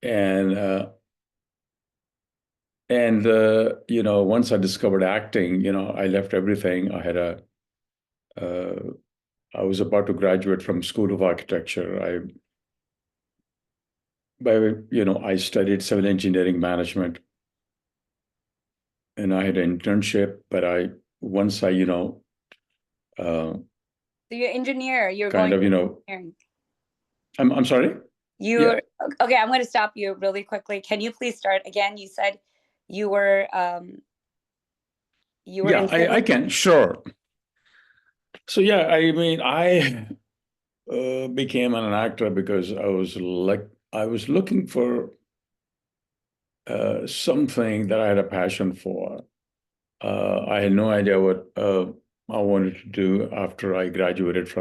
And once I discovered acting, I left everything. Uh, I was about to graduate from School of Architecture. I studied civil engineering management, and I had an internship. But once I, uh, So you're engineer, you're kind going of, engineering. I'm sorry. Yeah, You're okay, I'm going to stop you really quickly. Can you please start again? You said you were you were yeah, in civil. I can, sure. So yeah, I mean, I became an actor because I was looking for something that I had a passion for. I had no idea what I wanted to do after I graduated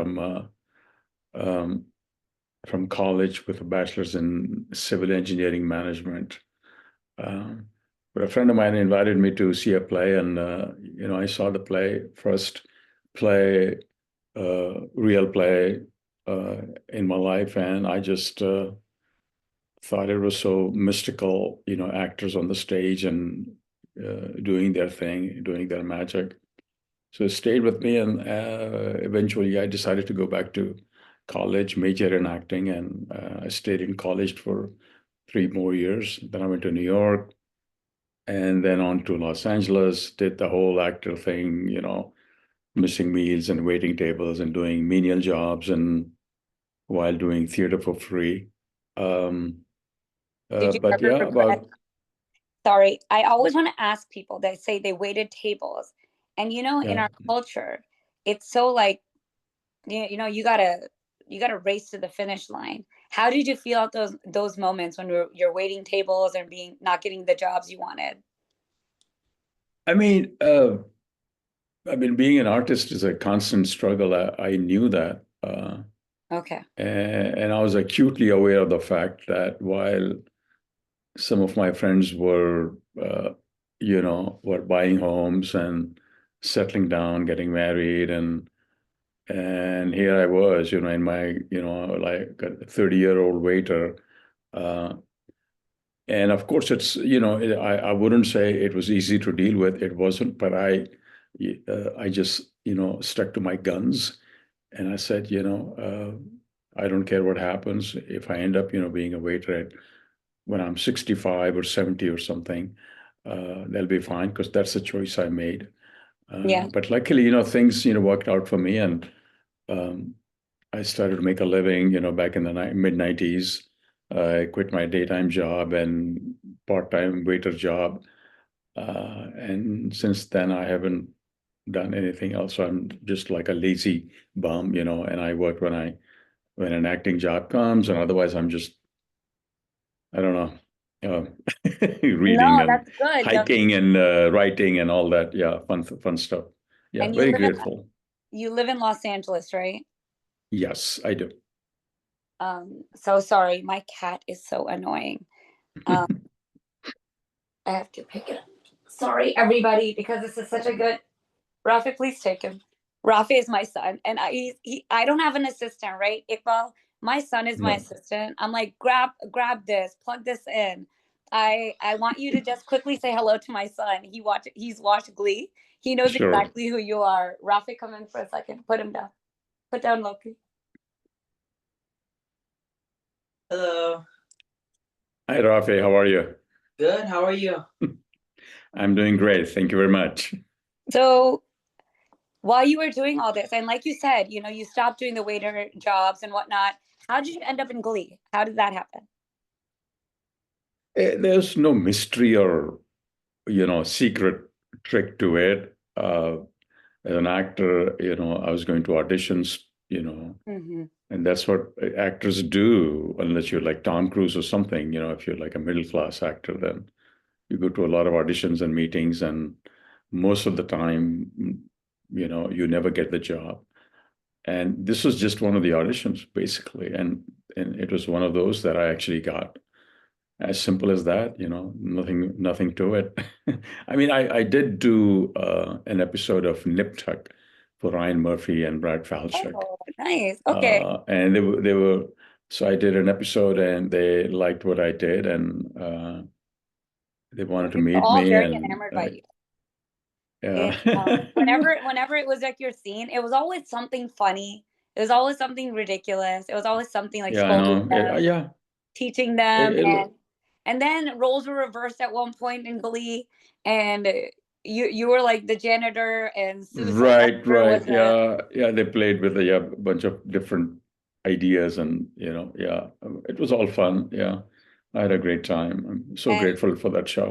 um, from college with a bachelor's in civil engineering management. Um, but a friend of mine invited me to see a play, and I saw the first play, real play uh, in my life, and I just thought it was so mystical, actors on the stage and doing their thing, doing their magic. So it stayed with me, and eventually I decided to go back to college, major in acting, and I stayed in college for 3 more years. Then I went to New York, and then on to Los Angeles, did the whole actor thing, missing meals and waiting tables and doing menial jobs and while doing theater for free. Um, Did you but ever yeah, regret? about Sorry, I always want to ask people that say they waited tables. And in yeah. our culture, it's so like you gotta race to the finish line. How did you feel at those moments when you're waiting tables and being not getting the jobs you wanted? I mean, being an artist is a constant struggle. I knew that. Okay. And I was acutely aware of the fact that while some of my friends were buying homes and settling down, getting married, and here I was, in my, like a 30-year-old waiter. Uh, and of course, I wouldn't say it was easy to deal with. It wasn't, but I just, stuck to my guns. And I said, I don't care what happens. If I end up, being a waiter when I'm 65 or 70 or something, they'll be fine because that's the choice I made. Yeah. But luckily, things, worked out for me, and um, I started to make a living, back in the mid 90s. I quit my daytime job and part-time waiter job. And since then, I haven't done anything else. So I'm just like a lazy bum, and I work when an acting job comes, and otherwise I'm just, I don't know, reading No, and that's good. hiking and writing and all that. Yeah, fun stuff. Yeah, And very grateful. you live in Los Angeles, right? Yes, I do. So sorry, my cat is so annoying. Um, I have to pick it up. Sorry, everybody, because this is such a good. Rafi, please take him. Rafi is my son, and I don't have an assistant, right, Iqbal? My son is my No, assistant. I'm like, grab this, plug this in. I want you to just quickly say hello to my son. He's watched Glee. He knows sure. exactly who you are. Rafi, come in for a second. Put him down. Put down Loki. Hello. Hi, Rafi. How are you? Good. How are you? I'm doing great. Thank you very much. So while you were doing all this, and like you said, you stopped doing the waiter jobs and whatnot. How did you end up in Glee? How did that happen? There's no mystery or, secret trick to it. As an actor, I was going to auditions, Hmm. and that's what actors do, unless you're like Tom Cruise or something. If you're like a middle class actor, then you go to a lot of auditions and meetings, and most of the time, you never get the job. And this was just one of the auditions, basically, and it was one of those that I actually got. As simple as that, nothing to it. I mean, I did do an episode of Nip Tuck for Ryan Murphy and Brad Falchuk. Oh, nice. Okay. And they were So I did an episode, and they liked what I did, and they wanted to We were meet all me, very and enamored by you. yeah. Whenever it was like your scene, it was always something funny. It was always something ridiculous. It was always something like Yeah, I scolding know. them, Yeah. teaching them, It- and then roles were reversed at one point in Glee, and you were like the janitor, and Susan right, Oliver was right. the Yeah. They played with a bunch of different ideas, and yeah, it was all fun. Yeah, I had a great time. I'm so and grateful for that show.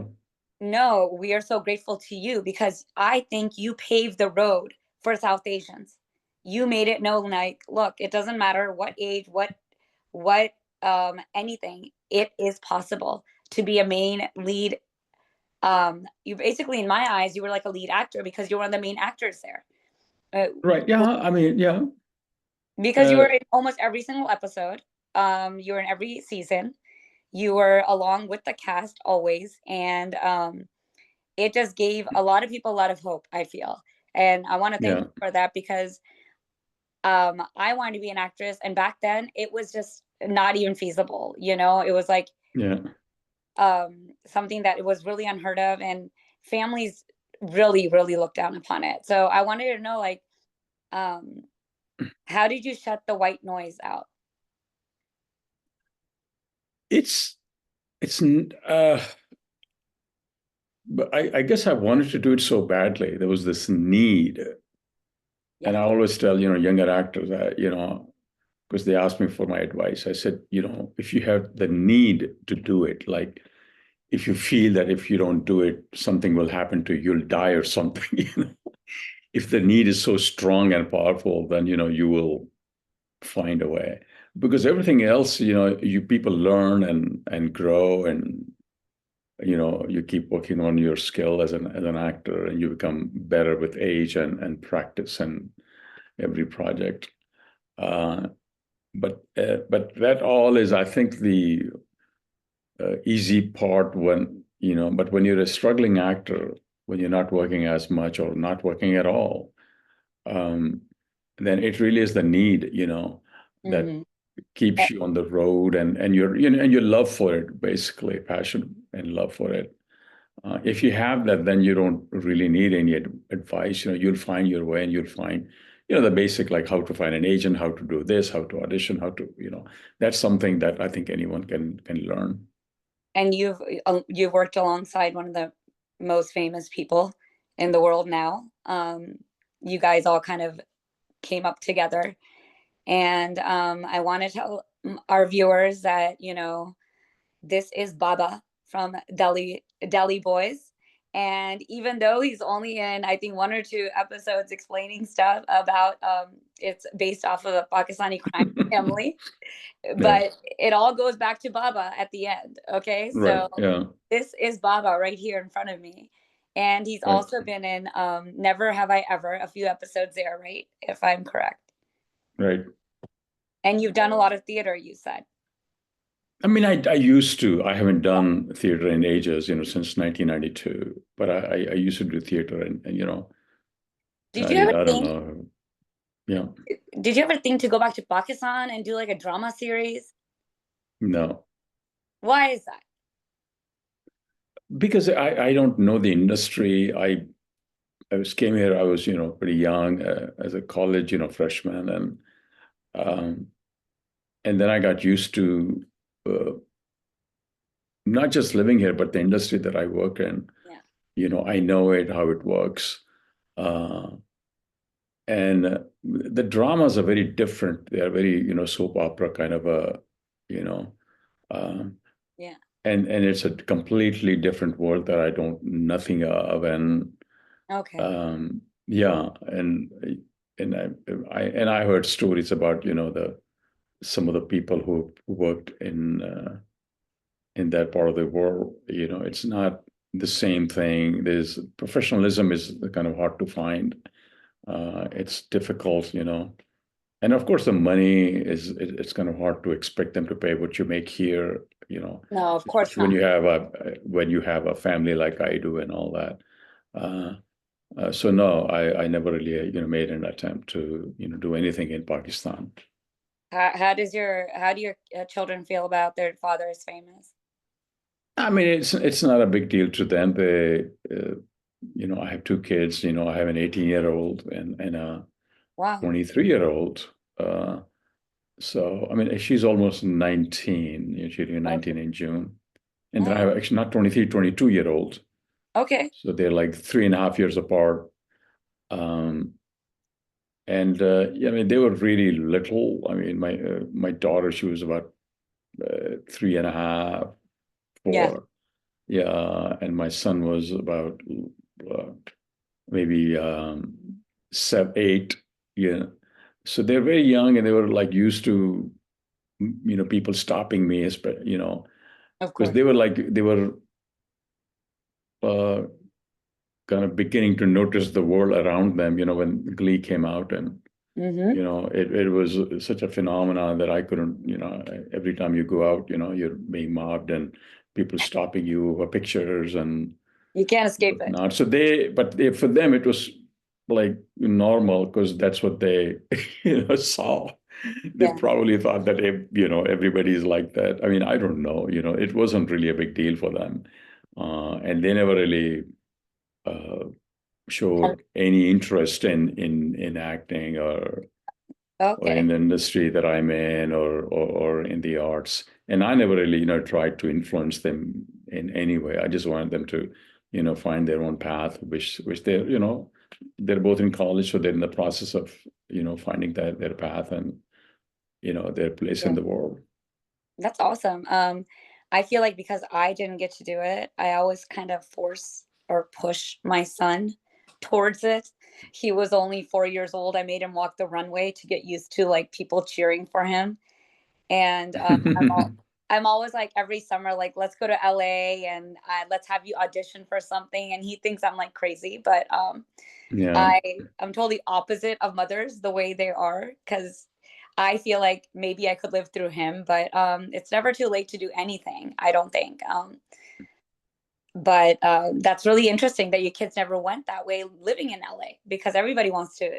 no, we are so grateful to you because I think you paved the road for South Asians. You made it known, like, look, it doesn't matter what age, what anything, it is possible to be a main lead. You basically, in my eyes, you were like a lead actor because you were one of the main actors there. Right. Yeah. I mean, yeah. Because you Uh, were in almost every single episode. You were in every season. You were along with the cast always, and it just gave a lot of people a lot of hope, I feel. And I want to thank yeah. you for that because I wanted to be an actress, and back then it was just not even feasible. It was like Yeah. something that it was really unheard of, and families really, really looked down upon it. So I wanted to know, like, um, how did you shut the white noise out? It's but I guess I wanted to do it so badly. There was this need. And Yeah. I always tell, younger actors, because they ask me for my advice. I said, if you have the need to do it, like if you feel that if you don't do it, something will happen to you, you'll die or something, If the need is so strong and powerful, then, you will find a way. Because everything else, you people learn and grow, and you keep working on your skill as an actor, and you become better with age and practice and every project. Uh, but that all is, I think, the easy part but when you're a struggling actor, when you're not working as much or not working at all, um, then it really is the need, that Hmm. keeps you on the road, and and your love for it, basically passion and love for it. If you have that, then you don't really need any advice. You'll find your way, and you'll find, the basic, like how to find an agent, how to do this, how to audition, how to, that's something that I think anyone can learn. And you've worked alongside one of the most famous people in the world now. You guys all kind of came up together, and I want to tell our viewers that this is Baba from Delhi Boys. And even though he's only in, I think, one or two episodes explaining stuff about it's based off of a Pakistani crime family, Yeah. but it all goes back to Baba at the end. Okay, Right. so Yeah. this is Baba right here in front of me. And he's Right. also been in Never Have I Ever, a few episodes there, right? If I'm correct. Right. And you've done a lot of theater, you said. I mean, I used to. I haven't done theater in ages, since 1992. But I used to do theater, and Did I you ever did. I don't think know. Yeah. did you ever think to go back to Pakistan and do like a drama series? No, Why is that? because I don't know the industry. Came here. I was pretty young, as a college freshman, um, and then I got used to, uh, not just living here, but the industry that I work in. Yeah. I know it, how it works. Uh, and the dramas are very different. They are very, soap opera kind of a, you know, um, Yeah. and it's a completely different world that I don't nothing of. And Okay. yeah, and I heard stories about, the some of the people who worked in that part of the world. It's not the same thing. There's professionalism is kind of hard to find. It's difficult, and of course the money it's kind of hard to expect them to pay what you make here, No, of course especially when not. you have a family like I do and all that. Uh, so no, I never really made an attempt to do anything in Pakistan. How do your children feel about their father is famous? I mean, it's not a big deal to them. I have two kids. I have an 18-year-old and a Wow. 23-year-old. So I mean, she's almost 19. She'll be 19 Okay. in June. And then I Oh, have actually not 23, 22-year-old. okay. So they're like 3.5 years apart. Um, and yeah, I mean, they were really little. I mean, my daughter, she was about 3.5, Yeah. 4. Yeah, and my son was about uh, maybe 7, 8. Yeah, so they're very young, and they were like used to people stopping me, Of because course. they were uh, kind of beginning to notice the world around them. When Glee came out, and Mm-hmm. it was such a phenomenon that I couldn't. Every time you go out, you're being mobbed and people stopping you for pictures and You can't escape it. whatnot. For them, it was like normal because that's what they, saw. They Yeah. probably thought that, everybody's like that. I mean, I don't know. It wasn't really a big deal for them, and they never really uh, And- showed any interest in acting or in Okay. the industry that I'm in or in the arts. And I never really, tried to influence them in any way. I just wanted them to, find their own path, which they're both in college, so they're in the process of, finding their path and, their place in Yeah. the world. That's awesome. I feel like because I didn't get to do it, I always kind of force or push my son towards it. He was only 4 years old. I made him walk the runway to get used to like people cheering for him. And I'm always like every summer, like, let's go to LA and let's have you audition for something. And he thinks I'm like crazy, but Yeah. I'm totally opposite of mothers the way they are because I feel like maybe I could live through him, but it's never too late to do anything, I don't think. But that's really interesting that your kids never went that way living in LA because everybody wants to,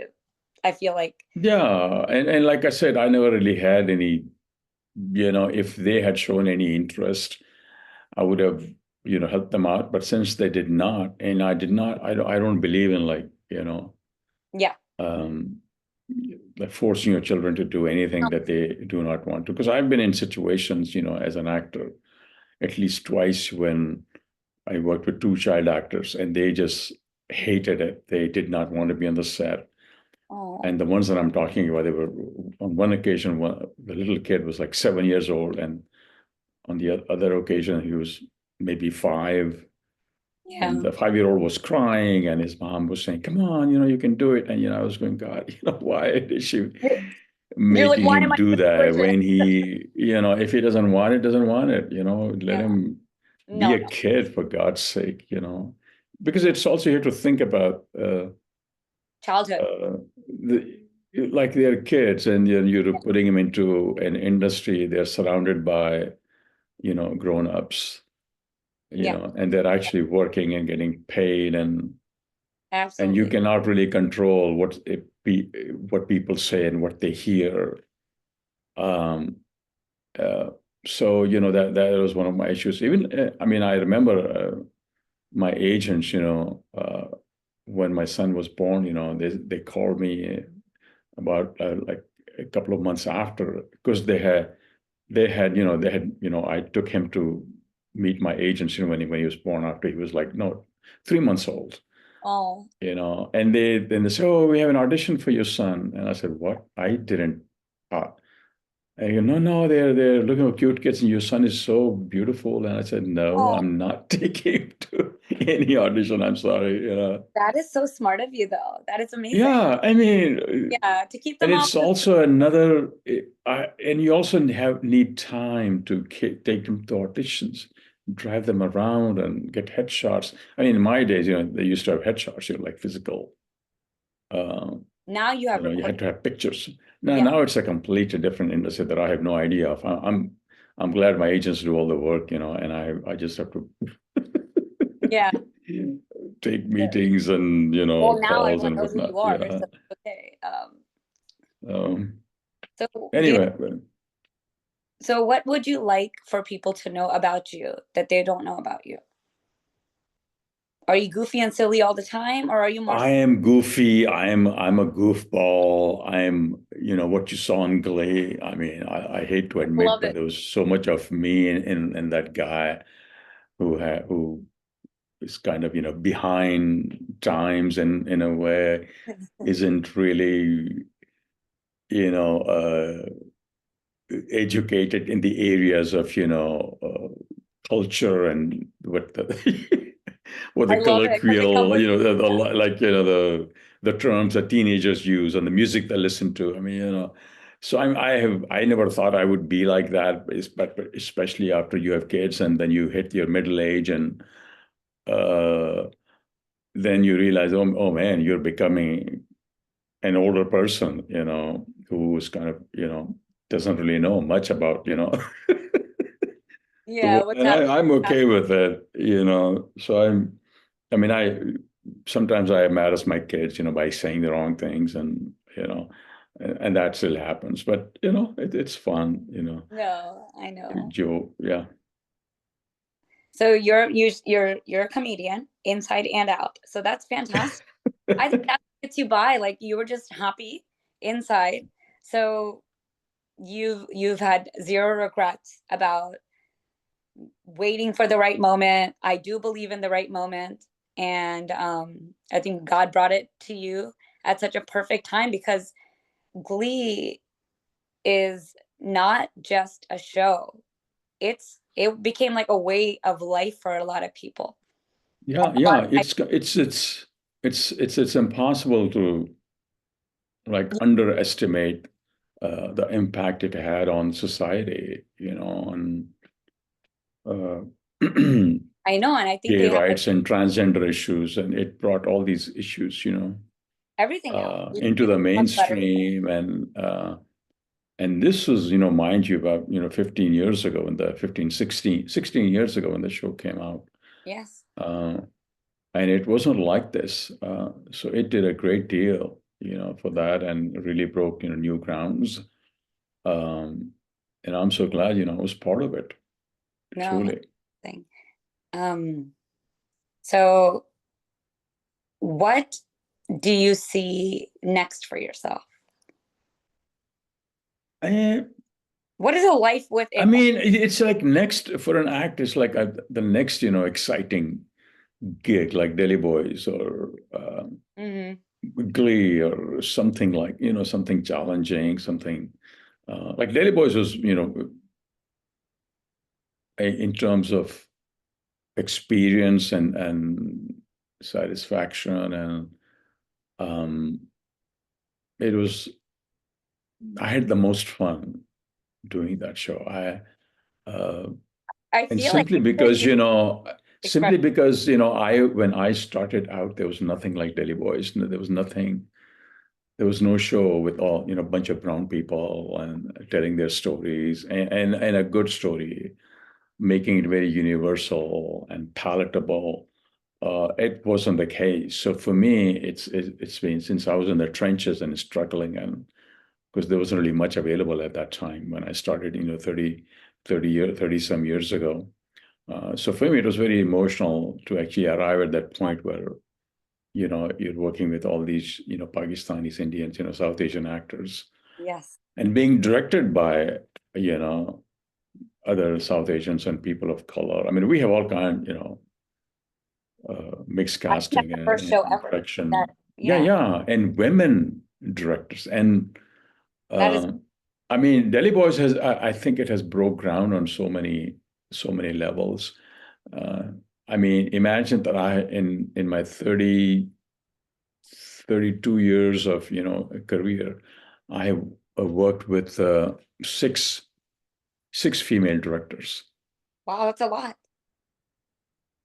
I feel like. Yeah. And like I said, I never really had any, if they had shown any interest, I would have, helped them out. But since they did not, and I did not, I don't believe in like, Yeah. um, like forcing your children to do anything that they do not want to. Because I've been in situations, as an actor, at least twice when I worked with two child actors and they just hated it. They did not want to be on the set. Oh, And the ones that I'm talking about, they were on one occasion, the little kid was like 7 years old, and on the other occasion, he was maybe 5, and yeah. the 5-year-old was crying, and his mom was saying, "Come on, you can do it." And I was going, God, why is she You're like, making why him am I do that push it? when he, if he doesn't want it, doesn't want it. Let Yeah. him be No, a no. kid for God's sake. Because it's also you have to think about Childhood. the like they're kids, and you're putting them into an industry. They're surrounded by grown-ups, Yeah, and they're actually working and getting paid, and you absolutely. cannot really control what people say and what they hear. Um, uh, so that was one of my issues. Even I mean, I remember my agents, when my son was born, they called me about like a couple of months after, because I took him to meet my agents, when he was born, after he was like, no, 3 months old. Oh, And then they said, "Oh, we have an audition for your son." And I said, "What? I didn't." And no, they're looking for cute kids, and your son is so beautiful. And I said, "No, oh, I'm not taking him to any audition. I'm sorry." that is so smart of you, though. That is amazing. Yeah, I mean, Yeah, to keep and them it's off. also another, and you also need time to take them to auditions, drive them around, and get headshots. I mean, in my days, they used to have headshots, like physical. Uh, Now you have you recorded. had to have pictures. Now, Yeah, now it's a completely different industry that I have no idea of. I'm glad my agents do all the work, and I just have to yeah. take Yeah. meetings and Well, now calls everyone and knows who whatnot. you are, Yeah. so it's okay. Um, So Anyway, so what would you like for people to know about you that they don't know about you? Are you goofy and silly all the time, or are you more I am goofy. I'm a goofball. I'm, what you saw in Glee. I mean, I hate to admit, love but it? there was so much of me in that guy who is kind of, behind times and in a way isn't really, you know, educated in the areas of, culture and what the what the I love it because it comes colloquial, with like, the terms that teenagers use and the music they listen to. I mean, so I never thought I would be like that, but especially after you have kids and then you hit your middle age and uh, then you realize, oh man, you're becoming an older person, who's kind of, doesn't really know much about, the yeah, world. what's And happening? I'm okay with it, So I mean, sometimes I embarrass my kids, by saying the wrong things and, and that still happens. But, it's fun, No, I know. Joe, yeah. So you're a comedian inside and out. So that's fantastic. I think that gets you by. Like you were just happy inside. So you've had zero regrets about waiting for the right moment. I do believe in the right moment. And I think God brought it to you at such a perfect time because Glee is not just a show. It became like a way of life for a lot of people. Yeah, A lot yeah. of It's impossible to like underestimate the impact it had on society, on uh, I know, and I think gay they have like rights and transgender issues, and it brought all these issues, everything out. into We the can talk about everything. mainstream, and this was, mind you, about 15 years ago, when the 16 years ago when the show came out, Yes. uh, and it wasn't like this. So it did a great deal, for that, and really broke, new grounds. Um, and I'm so glad, I was part of it, No, truly. thing. Um, so what do you see next for yourself? I, What is a life with I Iqbal? mean, it's like next for an act, it's like the next, exciting gig, like Delhi Boys or Hmm. Glee or something like, something challenging, something like Delhi Boys was, in terms of experience and satisfaction, and um, it was, I had the most fun doing that show. Uh, I and feel like simply because because, you express. when I started out, there was nothing like Delhi Boys. There was nothing. There was no show with all, a bunch of brown people and telling their stories, and a good story, making it very universal and palatable. It wasn't the case. So for me, it's been since I was in the trenches and struggling, and because there wasn't really much available at that time when I started, 30 some years ago. So for me, it was very emotional to actually arrive at that point where, you're working with all these, Pakistanis, Indians, South Asian actors, Yes. and being directed by, you know, other South Asians and people of color. I mean, we have all kind, mixed I think that's casting the first show and ever. That direction. Yeah, yeah, yeah, and women directors. And that is uh, I mean, Delhi Boys has, I think it has broke ground on so many levels. Uh, I mean, imagine that in my 32 years of, career, I have worked with six female directors. wow, that's a lot.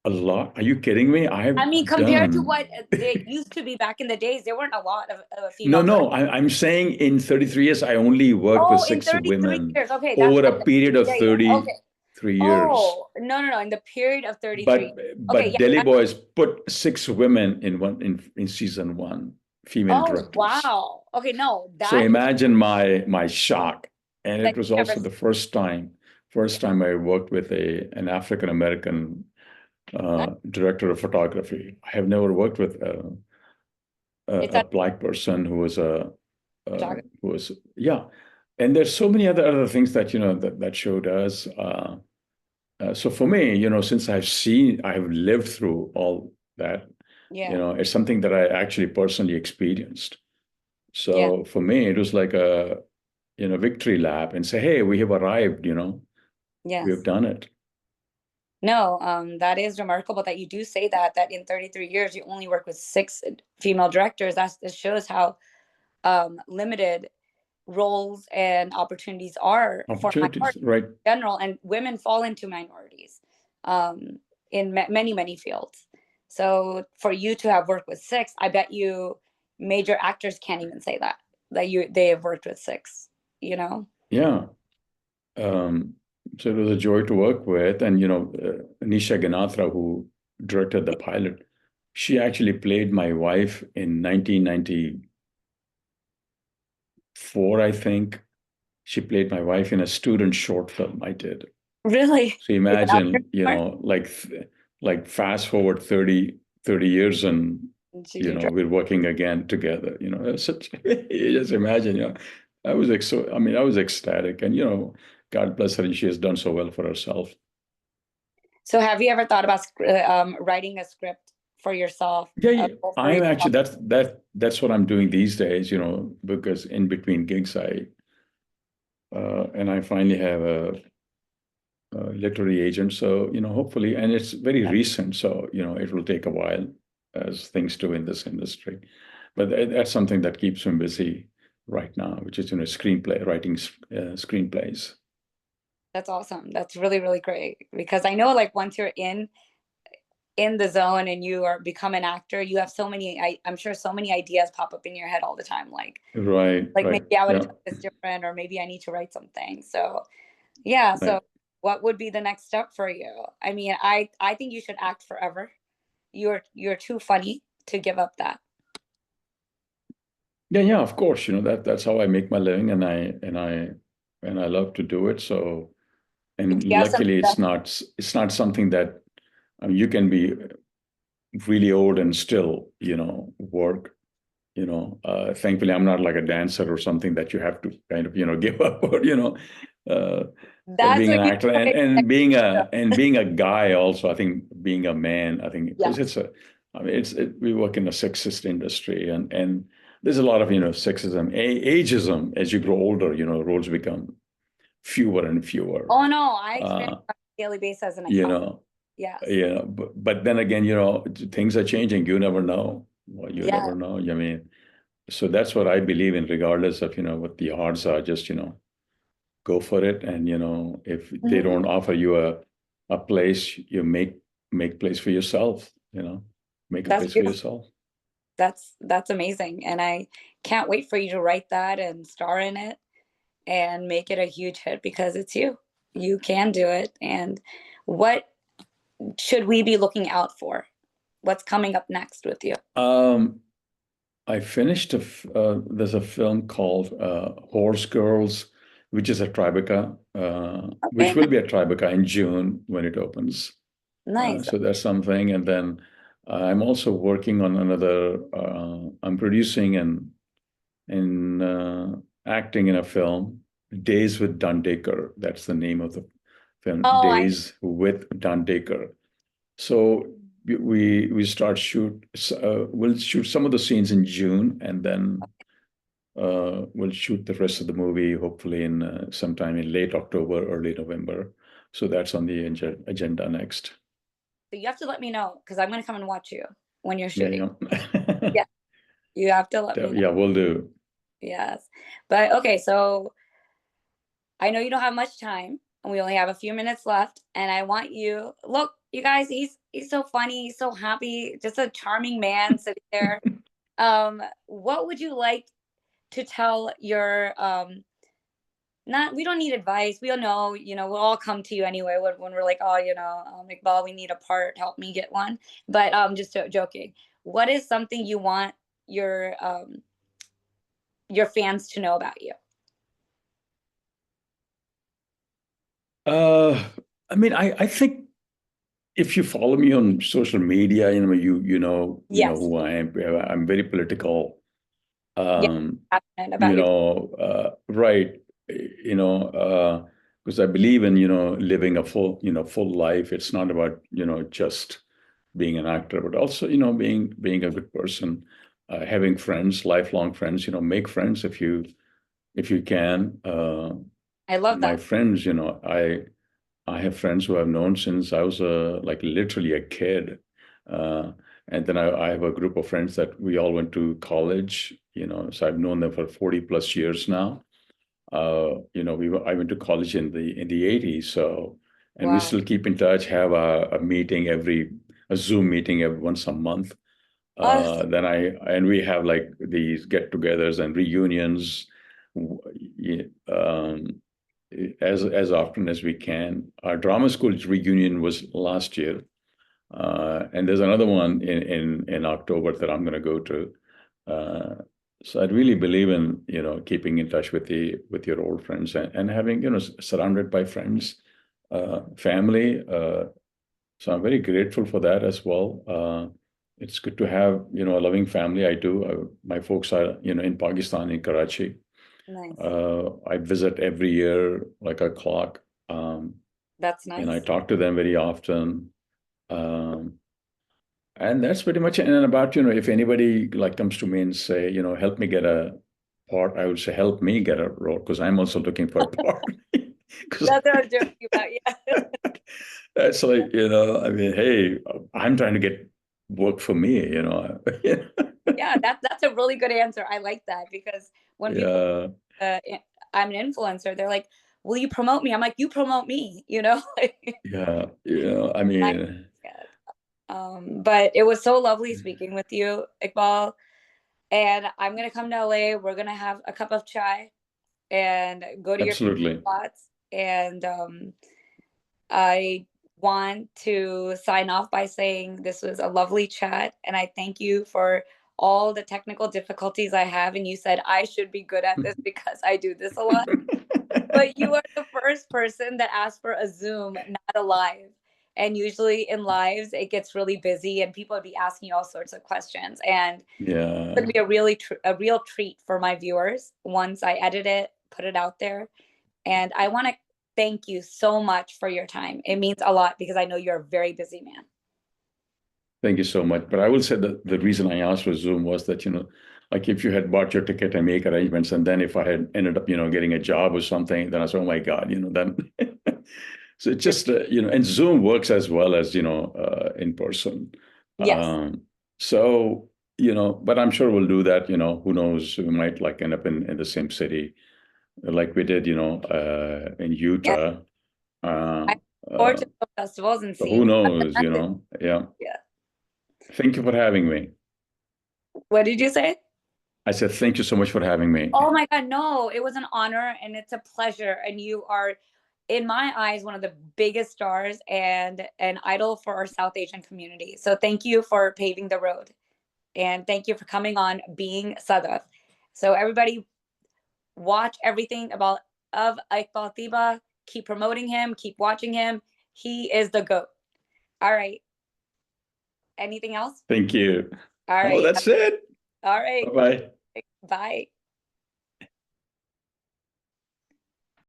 A lot? Are you kidding me? I I mean, have compared to done. what they used to be back in the days, there weren't a lot of No, female no, directors. I'm saying in 33 years, I only worked with Oh, in six 33 women years. Okay, that's over a okay. period of Yeah, yeah. Okay. 33 years. Oh, no, no, no. In the period of 33. But Okay, but yeah. Delhi Boys put six women in season one. female Oh, directors. wow. Okay, no, So that is imagine my shock. And that it was you never also the first time I worked with an African American director of photography. I have never worked with it's a a black person who was photography. yeah. And there's so many other things that that show does. So for me, since I have lived through all that, Yeah, it's something that I actually personally experienced. yeah, So for me, it was like a victory lap and say, hey, we have arrived, we have yes. done it. No, that is remarkable that you do say that in 33 years you only work with six female directors. That shows how limited roles and opportunities are for Opportunities, minorities right? in general, and women fall into minorities um, in many fields. So for you to have worked with six, I bet you major actors can't even say that they have worked with six. You know, Yeah. Um, so it was a joy to work with. And, Nisha Ganatra, who directed the pilot, she actually played my wife in 1994, I think. She played my wife in a student short film I did. really. So Is it out there imagine, somewhere? like fast forward 30 years and, Did you do we're working again together, it's such, you just imagine, I was ecstatic and, God bless her, and she has done so well for herself. So have you ever thought about writing a script for yourself? Yeah, A yeah. role for I'm yourself? actually, that's what I'm doing these days, because in between gigs, and I finally have a literary agent. So, hopefully, and it's very recent. So, it will take a while as things do in this industry. But that's something that keeps me busy right now, which is, screenplay, writing screenplays. That's awesome. That's really great because I know like once you're in the zone and you are become an actor, you have so many. I'm sure so many ideas pop up in your head all the time. Right, Like right. maybe I would have Yeah, done this different, or maybe I need to write something. So yeah. So right. what would be the next step for you? I mean, I think you should act forever. You're too funny to give up that. Yeah, yeah, of course. That's how I make my living, and I love to do it. So, Do and you have some? luckily, it's not something that you can be really old and still, work. Thankfully, I'm not like a dancer or something that you have to kind of, give up or, uh, That's being an what you. actor and being a guy also. I think being a man, I think Yeah. because I mean, we work in a sexist industry and there's a lot of, sexism, ageism as you grow older, roles become fewer and fewer. Oh no, I experience Uh, it on a daily basis as an you accountant. know, Yes. but then again, things are changing. You never know. Well, you Yeah. never know. I mean, so that's what I believe in, regardless of, what the odds are, just, go for it. And, if they Mhm. don't offer you a place, you make place for yourself, make a That's place for beautiful. yourself. That's amazing. And I can't wait for you to write that and star in it and make it a huge hit because it's you. You can do it. And what should we be looking out for? What's coming up next with you? Um, I finished there's a film called Horse Girls, which is a Tribeca, which Okay, will be a Tribeca in June when it opens. nice. So that's something. And then I'm also working on another, I'm producing and acting in a film, Days with Dundaker. That's the name of the film, Oh, I Days with Dundaker. So we start shoot. We'll shoot some of the scenes in June, and then we'll shoot the rest of the movie hopefully in sometime in late October, early November. So that's on the agenda next. so you have to let me know because I'm gonna come and watch you when you're Yeah, shooting. yeah. Yeah, you have to let me know. Yeah, we'll do. Yes. But okay, so I know you don't have much time, and we only have a few minutes left. And I want you look, you guys. He's so funny. He's so happy. Just a charming man sitting there. What would you like to tell your not we don't need advice. We all know, we'll all come to you anyway when we're like, oh, Iqbal, we need a part, help me get one. But just joking. What is something you want your fans to know about you? I mean, I think if you follow me on social media, you know Yes. who I am. I'm very political. Passionate about You your know, right. Because I believe in, living a full life. It's not about, just being an actor, but also, being a good person, having friends, lifelong friends, make friends if you can. I love My that. friends, I have friends who I've known since I was like literally a kid. Uh, and then I have a group of friends that we all went to college, so I've known them for 40 plus years now. I went to college in the 80s, so, and we Wow. still keep in touch, have a meeting a Zoom meeting every once a month. Oh, And we have like these get-togethers and reunions, um, as often as we can. Our drama school reunion was last year, and there's another one in October that I'm going to go to. Uh, so I really believe in keeping in touch with your old friends, and having surrounded by friends, family. So I'm very grateful for that as well. It's good to have a loving family. I do. My folks are in Pakistan, in Karachi. nice. I visit every year like a clock, That's and I nice. talk to them very often. Um, and that's pretty much it. And about, if anybody like comes to me and say, help me get a part, I would say, help me get a role, because I'm also looking for a part. 'Cause That's what I was joking about. Yeah. that's like, I mean, hey, I'm trying to get work for me. Yeah, that's a really good answer. I like that because when people Yeah, I'm an influencer, they're like, "Will you promote me?" I'm like, "You promote me," you know? yeah, I I mean, but it was so lovely speaking with you, Iqbal. And I'm gonna come to LA. We're gonna have a cup of chai and go to your absolutely. spots. And I want to sign off by saying this was a lovely chat, and I thank you for all the technical difficulties I have. And you said I should be good at this because I do this a lot. But you are the first person that asked for a Zoom, not a live. And usually in lives, it gets really busy and people would be asking you all sorts of questions. And it's Yeah. going to be a real treat for my viewers once I edit it, put it out there. And I want to thank you so much for your time. It means a lot because I know you're a very busy man. Thank you so much. But I will say that the reason I asked for Zoom was that, like if you had bought your ticket and make arrangements, and then if I had ended up, getting a job or something, then I said, oh my God, then. So it's just, and Zoom works as well as, in person. Yes. So, but I'm sure we'll do that, who knows, we might like end up in the same city like we did, in Yes. Utah. I Uh, look forward uh, to the festivals and so who seeing knows, you. yeah. Yeah. Thank you for having me. What did you say? I said, thank you so much for having me. Oh my God, no, it was an honor and it's a pleasure. And you are, in my eyes, one of the biggest stars and an idol for our South Asian community. So thank you for paving the road. And thank you for coming on Being Sadaf. So everybody watch everything of Iqbal Theba. Keep promoting him, keep watching him. He is the GOAT. All right. Anything else? Thank you. All Oh, right. that's it. All right. Bye-bye. Bye.